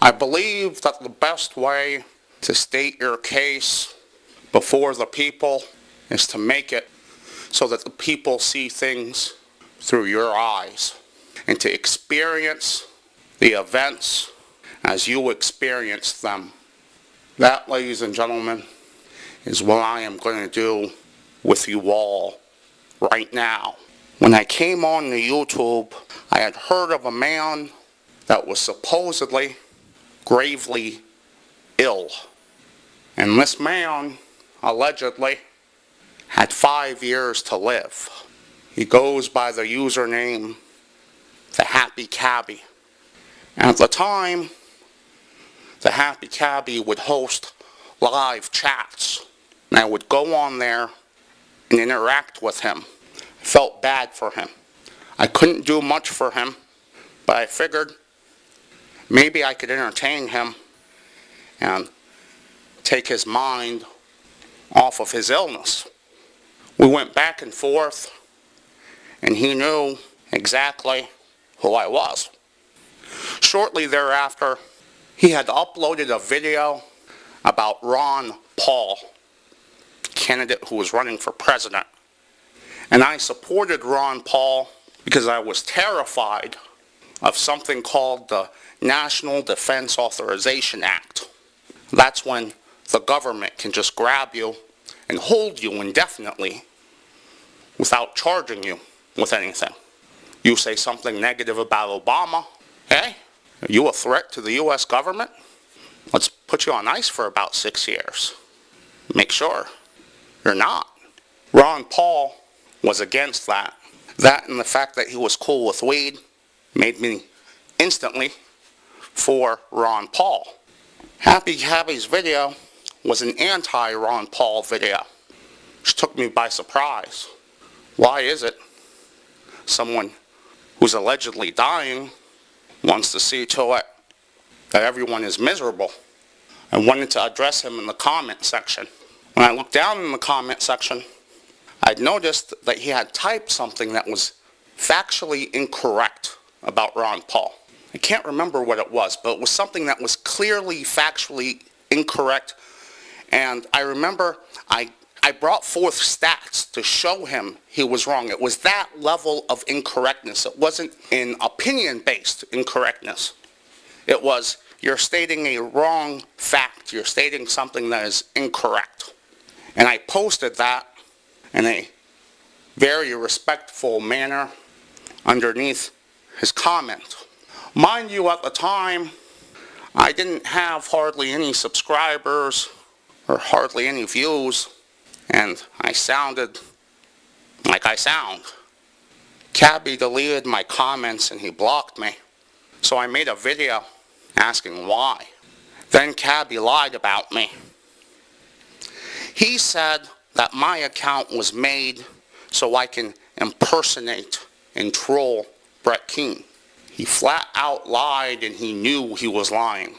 I believe that the best way to state your case before the people is to make it so that the people see things through your eyes and to experience the events as you experience them. That, ladies and gentlemen, is what I am going to do with you all right now. When I came on to YouTube, I had heard of a man that was supposedly gravely ill. And this man, allegedly, had 5 years to live. He goes by the username, the Happy Cabbie. And at the time, the Happy Cabbie would host live chats. And I would go on there and interact with him. I felt bad for him. I couldn't do much for him, but I figured maybe I could entertain him and take his mind off of his illness. We went back and forth, and he knew exactly who I was. Shortly thereafter, he had uploaded a video about Ron Paul, candidate who was running for president. And I supported Ron Paul because I was terrified of something called the National Defense Authorization Act. That's when the government can just grab you and hold you indefinitely without charging you with anything. You say something negative about Obama, hey, are you a threat to the U.S. government? Let's put you on ice for about 6 years. Make sure you're not. Ron Paul was against that. That and the fact that he was cool with weed made me instantly for Ron Paul. Happy Cabbie's video was an anti-Ron Paul video, which took me by surprise. Why is it someone who's allegedly dying wants to see to it that everyone is miserable? I wanted to address him in the comment section. When I looked down in the comment section, I'd noticed that he had typed something that was factually incorrect about Ron Paul. I can't remember what it was, but it was something that was clearly factually incorrect. And I remember I brought forth stats to show him he was wrong. It was that level of incorrectness. It wasn't an opinion-based incorrectness. It was, you're stating a wrong fact. You're stating something that is incorrect. And I posted that in a very respectful manner underneath his comment. Mind you, at the time, I didn't have hardly any subscribers or hardly any views, and I sounded like I sound. Cabbie deleted my comments and he blocked me. So I made a video asking why. Then Cabbie lied about me. He said that my account was made so I can impersonate and troll Brett Keane. He flat out lied and he knew he was lying.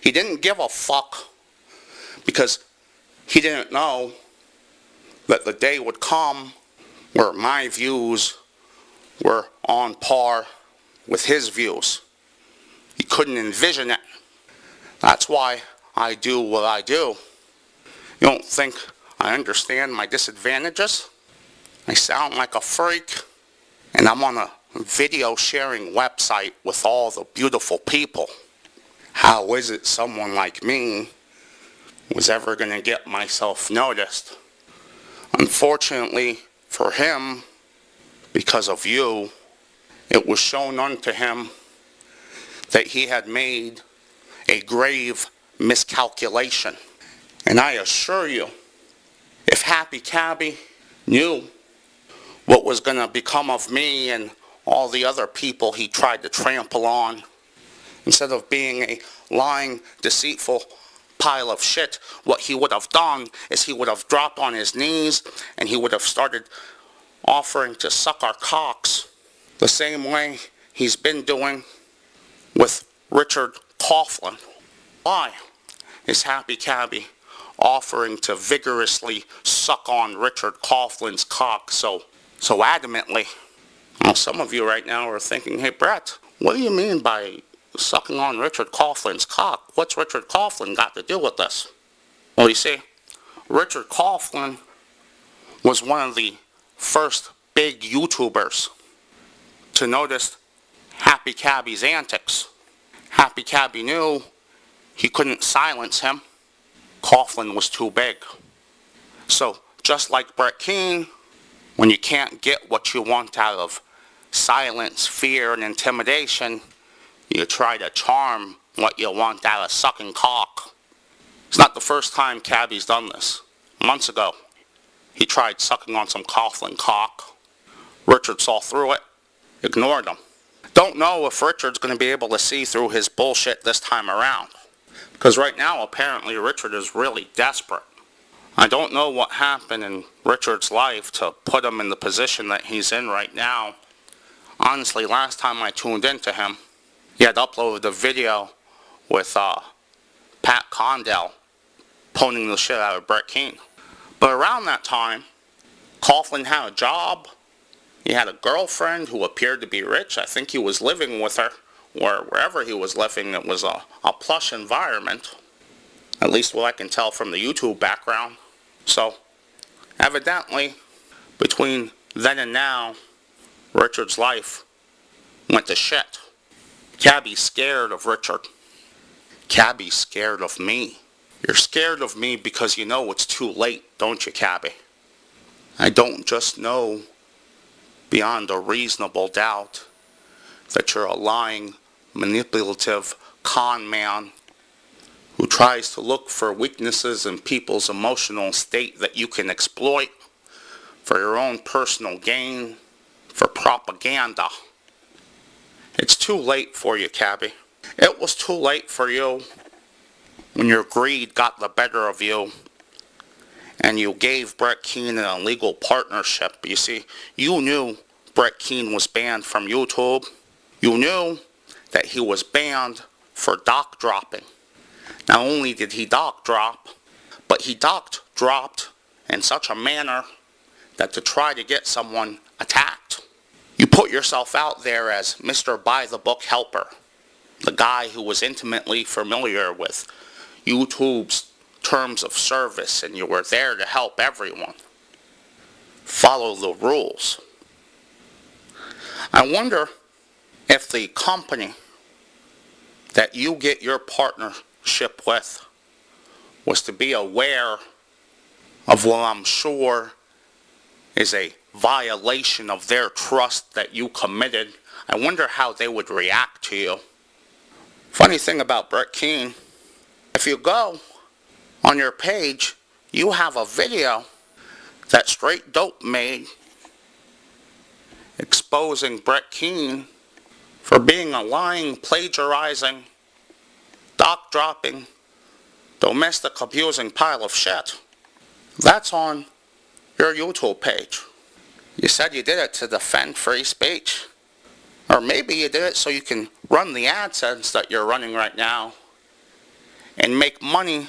He didn't give a fuck because he didn't know that the day would come where my views were on par with his views. He couldn't envision it. That's why I do what I do. You don't think I understand my disadvantages? I sound like a freak, and I'm on a video sharing website with all the beautiful people. How is it someone like me was ever going to get myself noticed? Unfortunately for him, because of you, it was shown unto him that he had made a grave miscalculation. And I assure you, if Happy Cabbie knew what was going to become of me and all the other people he tried to trample on, instead of being a lying, deceitful pile of shit, what he would have done is he would have dropped on his knees and he would have started offering to suck our cocks the same way he's been doing with Richard Coughlin. Why is Happy Cabbie offering to vigorously suck on Richard Coughlin's cock so adamantly? Now, some of you right now are thinking, hey Brett, what do you mean by sucking on Richard Coughlin's cock. What's Richard Coughlin got to do with this? Well, you see, Richard Coughlin was one of the first big YouTubers to notice Happy Cabbie's antics. Happy Cabbie knew he couldn't silence him. Coughlin was too big. So, just like Brett Keane, when you can't get what you want out of silence, fear, and intimidation, you try to charm what you want out of sucking cock. It's not the first time Cabbie's done this. Months ago, he tried sucking on some Coughlin cock. Richard saw through it, ignored him. Don't know if Richard's going to be able to see through his bullshit this time around. Because right now, apparently, Richard is really desperate. I don't know what happened in Richard's life to put him in the position that he's in right now. Honestly, last time I tuned into him, he had uploaded a video with Pat Condell poning the shit out of Brett Keane. But around that time, Coughlin had a job. He had a girlfriend who appeared to be rich. I think he was living with her, or wherever he was living, it was a plush environment. At least what I can tell from the YouTube background. So, evidently, between then and now, Richard's life went to shit. Cabbie's scared of Richard. Cabbie's scared of me. You're scared of me because you know it's too late, don't you, Cabbie? I don't just know beyond a reasonable doubt that you're a lying, manipulative con man who tries to look for weaknesses in people's emotional state that you can exploit for your own personal gain, for propaganda. It's too late for you, Cabbie. It was too late for you when your greed got the better of you and you gave Brett Keane an illegal partnership. You see, you knew Brett Keane was banned from YouTube. You knew that he was banned for doc dropping. Not only did he doc drop, but he dropped in such a manner that to try to get someone attacked. You put yourself out there as Mr. By-the-Book Helper, the guy who was intimately familiar with YouTube's terms of service, and you were there to help everyone. Follow the rules. I wonder if the company that you get your partnership with was to be aware of what I'm sure is a violation of their trust that you committed. I wonder how they would react to you. Funny thing about Brett Keane, if you go on your page, you have a video that Straight Dope made exposing Brett Keane for being a lying, plagiarizing, doc-dropping, domestic abusing pile of shit. That's on your YouTube page. You said you did it to defend free speech. Or maybe you did it so you can run the AdSense that you're running right now and make money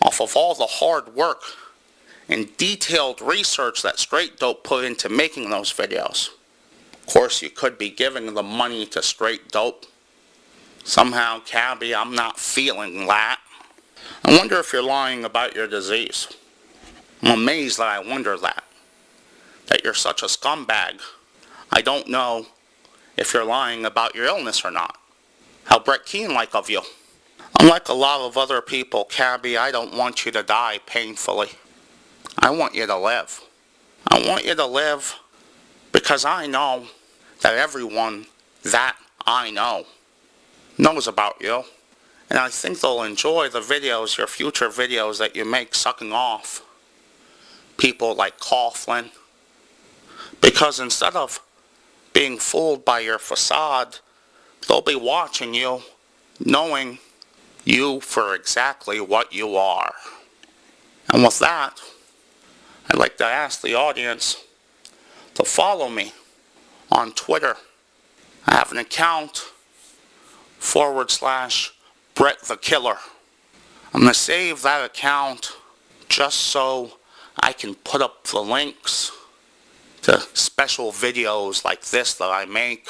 off of all the hard work and detailed research that Straight Dope put into making those videos. Of course, you could be giving the money to Straight Dope. Somehow, Cabbie, I'm not feeling that. I wonder if you're lying about your disease. I'm amazed that I wonder that. That you're such a scumbag. I don't know if you're lying about your illness or not. How Brett Keane like of you. Unlike a lot of other people, Cabbie, I don't want you to die painfully. I want you to live. I want you to live because I know that everyone that I know knows about you. And I think they'll enjoy the videos, your future videos that you make sucking off people like Coughlin. Because instead of being fooled by your facade, they'll be watching you, knowing you for exactly what you are. And with that, I'd like to ask the audience to follow me on Twitter. I have an account /Brett the Killer. I'm going to save that account just so I can put up the links to special videos like this that I make.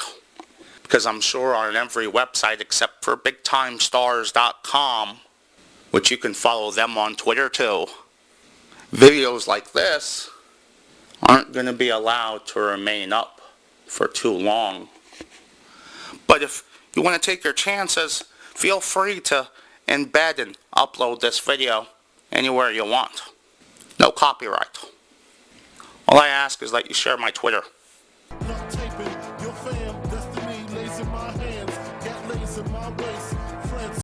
Because I'm sure on every website except for BigTimeStars.com, which you can follow them on Twitter too, videos like this aren't going to be allowed to remain up for too long. But if you want to take your chances, feel free to embed and upload this video anywhere you want. No copyright. All I ask is that you share my Twitter.